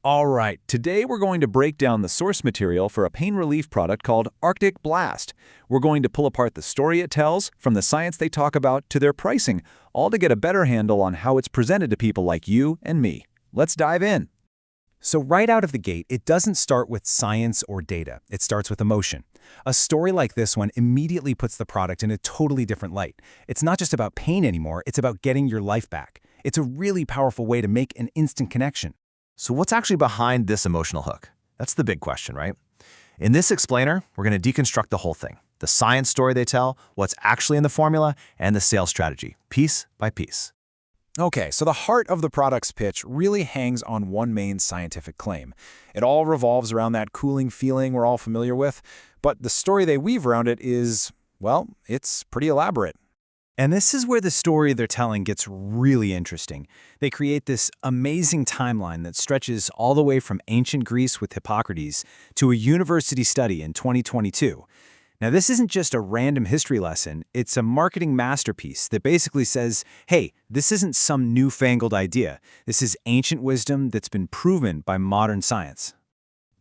All right, today we're going to break down the source material for a pain relief product called Arctic Blast. We're going to pull apart the story it tells, from the science they talk about to their pricing, all to get a better handle on how it's presented to people like you and me. Let's dive in. So right out of the gate, it doesn't start with science or data. It starts with emotion. A story like this one immediately puts the product in a totally different light. It's not just about pain anymore, it's about getting your life back. It's a really powerful way to make an instant connection. So what's actually behind this emotional hook? That's the big question, right? In this explainer, we're going to deconstruct the whole thing. The science story they tell, what's actually in the formula, and the sales strategy, piece by piece. Okay, so the heart of the product's pitch really hangs on one main scientific claim. It all revolves around that cooling feeling we're all familiar with, but the story they weave around it is, well, it's pretty elaborate. And this is where the story they're telling gets really interesting. They create this amazing timeline that stretches all the way from ancient Greece with Hippocrates to a university study in 2022. Now, this isn't just a random history lesson, it's a marketing masterpiece that basically says, hey, this isn't some newfangled idea. This is ancient wisdom that's been proven by modern science.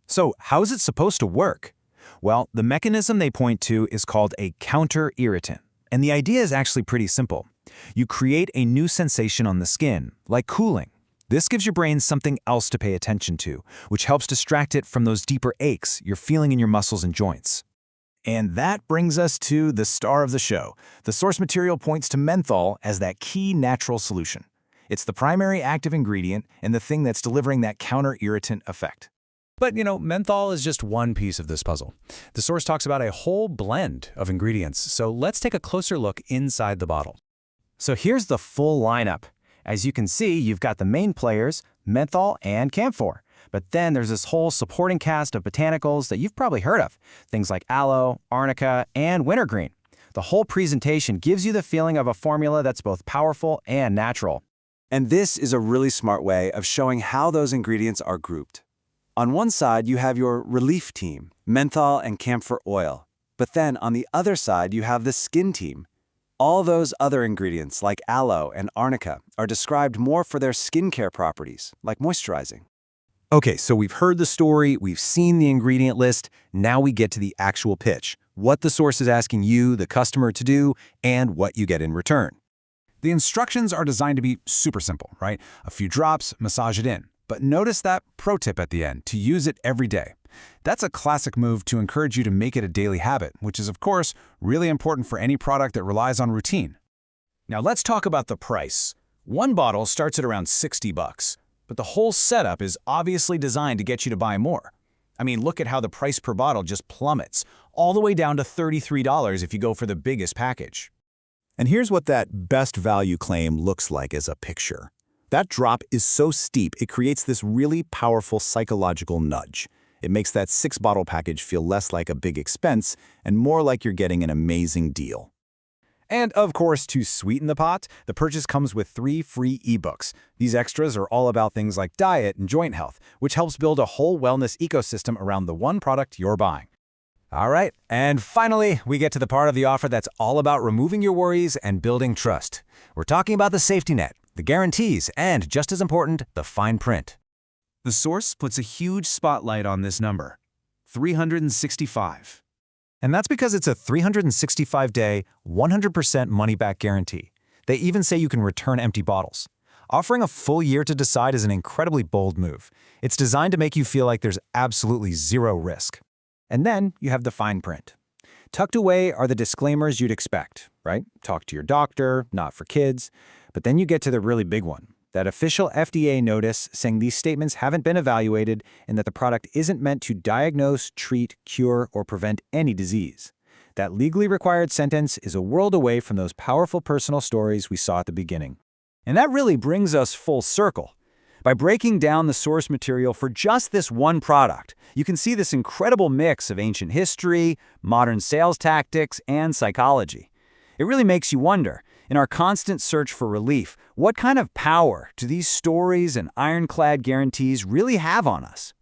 So, how is it supposed to work? Well, the mechanism they point to is called a counter-irritant. And the idea is actually pretty simple. You create a new sensation on the skin, like cooling. This gives your brain something else to pay attention to, which helps distract it from those deeper aches you're feeling in your muscles and joints. And that brings us to the star of the show. The source material points to menthol as that key natural solution. It's the primary active ingredient and the thing that's delivering that counter-irritant effect. But, menthol is just one piece of this puzzle. The source talks about a whole blend of ingredients, so let's take a closer look inside the bottle. So here's the full lineup. As you can see, you've got the main players, menthol and camphor. But then there's this whole supporting cast of botanicals that you've probably heard of, things like aloe, arnica, and wintergreen. The whole presentation gives you the feeling of a formula that's both powerful and natural. And this is a really smart way of showing how those ingredients are grouped. On one side, you have your relief team, menthol and camphor oil. But then on the other side, you have the skin team. All those other ingredients, like aloe and arnica, are described more for their skincare properties, like moisturizing. Okay, so we've heard the story, we've seen the ingredient list, now we get to the actual pitch, what the source is asking you, the customer, to do, and what you get in return. The instructions are designed to be super simple, right? A few drops, massage it in. But notice that pro tip at the end, to use it every day. That's a classic move to encourage you to make it a daily habit, which is, of course, really important for any product that relies on routine. Now let's talk about the price. One bottle starts at around $60, but the whole setup is obviously designed to get you to buy more. I mean, look at how the price per bottle just plummets, all the way down to $33 if you go for the biggest package. And here's what that best value claim looks like as a picture. That drop is so steep, it creates this really powerful psychological nudge. It makes that 6-bottle package feel less like a big expense and more like you're getting an amazing deal. And of course, to sweeten the pot, the purchase comes with 3 free ebooks. These extras are all about things like diet and joint health, which helps build a whole wellness ecosystem around the one product you're buying. All right, and finally, we get to the part of the offer that's all about removing your worries and building trust. We're talking about the safety net, the guarantees, and just as important, the fine print. The source puts a huge spotlight on this number, 365. And that's because it's a 365-day, 100% money-back guarantee. They even say you can return empty bottles. Offering a full year to decide is an incredibly bold move. It's designed to make you feel like there's absolutely zero risk. And then you have the fine print. Tucked away are the disclaimers you'd expect, right? Talk to your doctor, not for kids. But then you get to the really big one, that official FDA notice saying these statements haven't been evaluated and that the product isn't meant to diagnose, treat, cure, or prevent any disease. That legally required sentence is a world away from those powerful personal stories we saw at the beginning. And that really brings us full circle. By breaking down the source material for just this one product, you can see this incredible mix of ancient history, modern sales tactics, and psychology. It really makes you wonder, in our constant search for relief, what kind of power do these stories and ironclad guarantees really have on us?